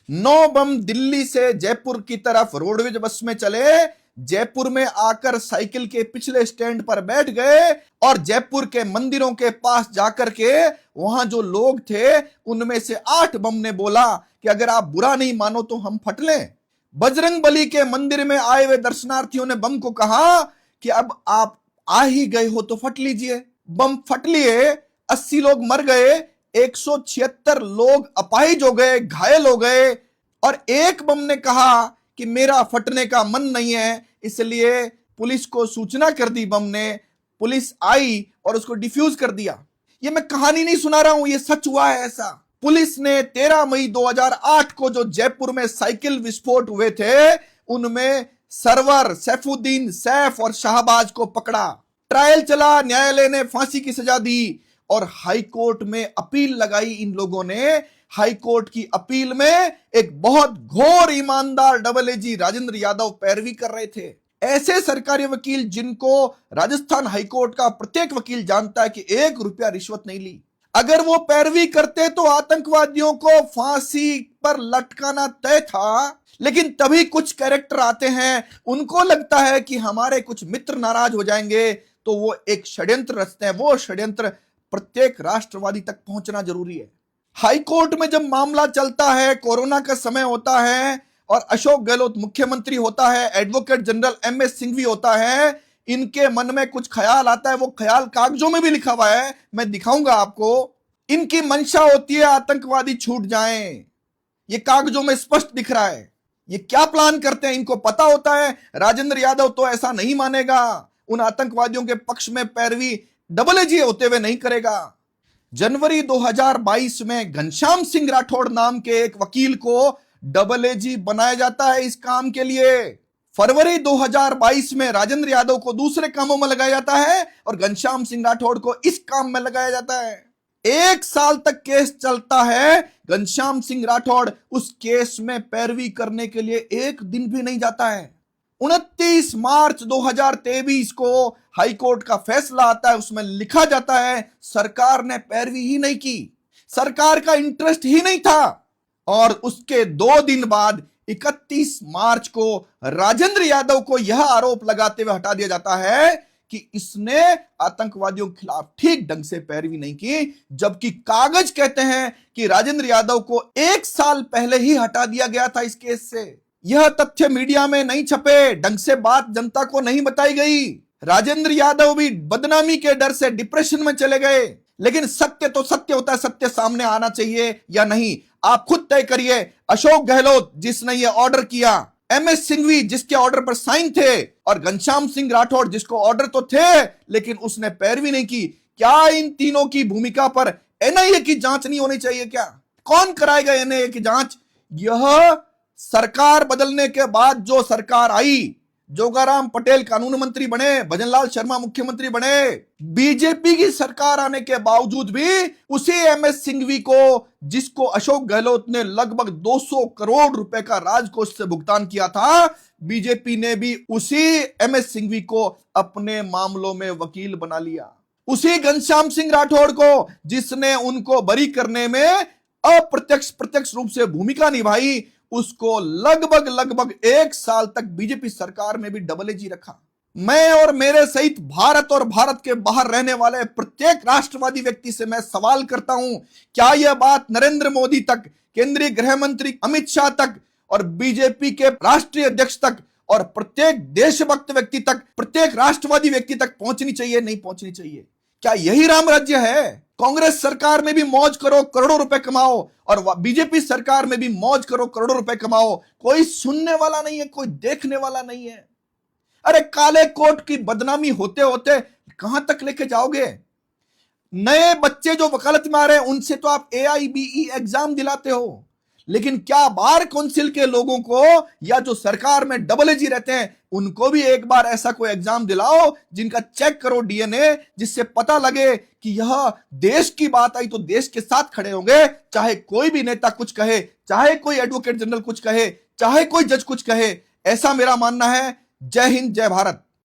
9 बम दिल्ली से जयपुर की तरफ रोडवेज बस में चले, जयपुर में आकर साइकिल के पिछले स्टैंड पर बैठ गए और जयपुर के मंदिरों के पास जाकर के वहां जो लोग थे उनमें से 8 बम ने बोला कि अगर आप बुरा नहीं मानो तो हम फट लें। बजरंगबली के मंदिर में आए हुए दर्शनार्थियों ने बम को कहा कि अब आप आ ही गए हो तो फट लीजिए। बम फट लिए, 80 लोग मर गए, 176 लोग अपाहिज हो गए, घायल हो गए। और एक बम ने कहा कि मेरा फटने का मन नहीं है, इसलिए पुलिस को सूचना कर दी बम ने। पुलिस आई और उसको डिफ्यूज कर दिया। ये मैं कहानी नहीं सुना रहा हूं, ये सच हुआ है ऐसा। पुलिस ने 13 मई 2008 को जो जयपुर में साइकिल विस्फोट हुए थे उनमें सरवर, सैफुद्दीन, सैफ और शाहबाज को पकड़ा। ट्रायल चला, न्यायालय ने फांसी की सजा दी और हाई कोर्ट में अपील लगाई। इन लोगों ने हाई कोर्ट की अपील में एक बहुत घोर ईमानदार डबल एजी राजेंद्र यादव पैरवी कर रहे थे। ऐसे सरकारी वकील जिनको राजस्थान हाई कोर्ट का प्रत्येक वकील जानता है कि 1 रुपया रिश्वत नहीं ली। अगर वो पैरवी करते तो आतंकवादियों को फांसी पर लटकाना तय था। लेकिन तभी कुछ कैरेक्टर आते हैं, उनको लगता है कि हमारे कुछ मित्र नाराज हो जाएंगे तो वो एक षड्यंत्र रचते हैं। वो षड्यंत्र प्रत्येक राष्ट्रवादी तक पहुंचना जरूरी है। हाई कोर्ट में जब मामला चलता है, कोरोना का समय होता है और अशोक गहलोत मुख्यमंत्री होता है, एडवोकेट जनरल एमएस सिंघवी होता है, इनके मन में कुछ ख्याल आता है। वो ख्याल कागजों में भी लिखा हुआ है, मैं दिखाऊंगा आपको। इनकी मंशा होती है आतंकवादी छूट जाएं। ये कागजों में स्पष्ट दिख रहा है। ये क्या प्लान करते हैं इनको पता होता है। राजेंद्र यादव तो ऐसा नहीं मानेगा, उन आतंकवादियों के पक्ष में पैरवी डबल एजी होते हुए नहीं करेगा। जनवरी 2022 में घनश्याम सिंह राठौड़ नाम के एक वकील को डबल एजी बनाया जाता है इस काम के लिए। फरवरी 2022 में राजेंद्र यादव को दूसरे कामों में लगाया जाता है और घनश्याम सिंह राठौड़ को इस काम में लगाया जाता है। 1 साल तक केस चलता है। घनश्याम सिंह राठौड़ उस केस में पैरवी करने के लिए एक दिन भी नहीं जाता है। 29 मार्च 2023 को हाई कोर्ट का फैसला आता है, उसमें लिखा जाता है सरकार ने पैरवी ही नहीं की, सरकार का इंटरेस्ट ही नहीं था। और उसके 2 दिन बाद 31 मार्च को राजेंद्र यादव को यह आरोप लगाते हुए हटा दिया जाता है कि इसने आतंकवादियों के खिलाफ ठीक ढंग से पैरवी नहीं की, जबकि कागज कहते हैं कि राजेंद्र यादव को 1 साल पहले ही हटा दिया गया था इस केस से। यह तथ्य मीडिया में नहीं छपे, ढंग से बात जनता को नहीं बताई गई। राजेंद्र यादव भी बदनामी के डर से डिप्रेशन में चले गए। लेकिन सत्य तो सत्य होता है, सत्य सामने आना चाहिए या नहीं, आप खुद तय करिए। अशोक गहलोत जिसने यह ऑर्डर किया, एमएस सिंघवी जिसके ऑर्डर पर साइन थे, और घनश्याम सिंह राठौड़ जिसको ऑर्डर तो थे लेकिन उसने पैरवी नहीं की, क्या इन तीनों की भूमिका पर एनआईए की जांच नहीं होनी चाहिए? क्या कौन कराएगा एनआईए की जांच? यह सरकार बदलने के बाद जो सरकार आई, जोगाराम पटेल कानून मंत्री बने, भजनलाल शर्मा मुख्यमंत्री बने, बीजेपी की सरकार आने के बावजूद भी उसी एमएस सिंघवी को, जिसको अशोक गहलोत ने लगभग 200 करोड़ रुपए का राजकोष से भुगतान किया था, बीजेपी ने भी उसी एमएस सिंघवी को अपने मामलों में वकील बना लिया। उसी घनश्याम सिंह राठौड़ को, जिसने उनको बरी करने में अप्रत्यक्ष प्रत्यक्ष रूप से भूमिका निभाई, उसको लगभग 1 साल तक बीजेपी सरकार में भी डबल एजी रखा। मैं और मेरे सहित भारत और भारत के बाहर रहने वाले प्रत्येक राष्ट्रवादी व्यक्ति से मैं सवाल करता हूं, क्या यह बात नरेंद्र मोदी तक, केंद्रीय गृह मंत्री अमित शाह तक और बीजेपी के राष्ट्रीय अध्यक्ष तक और प्रत्येक देशभक्त व्यक्ति तक, प्रत्येक राष्ट्रवादी व्यक्ति तक पहुंचनी चाहिए, नहीं पहुंचनी चाहिए? क्या यही राम राज्य है? कांग्रेस सरकार में भी मौज करो, करोड़ों रुपए कमाओ, और बीजेपी सरकार में भी मौज करो, करोड़ों रुपए कमाओ। कोई सुनने वाला नहीं है, कोई देखने वाला नहीं है। अरे काले कोट की बदनामी होते होते कहां तक लेके जाओगे? नए बच्चे जो वकालत में आ रहे हैं उनसे तो आप AIBE एग्जाम दिलाते हो, लेकिन क्या बार काउंसिल के लोगों को या जो सरकार में डबल एजी रहते हैं उनको भी एक बार ऐसा कोई एग्जाम दिलाओ जिनका चेक करो DNA, जिससे पता लगे कि यह देश की बात आई तो देश के साथ खड़े होंगे, चाहे कोई भी नेता कुछ कहे, चाहे कोई एडवोकेट जनरल कुछ कहे, चाहे कोई जज कुछ कहे। ऐसा मेरा मानना है। जय हिंद, जय भारत।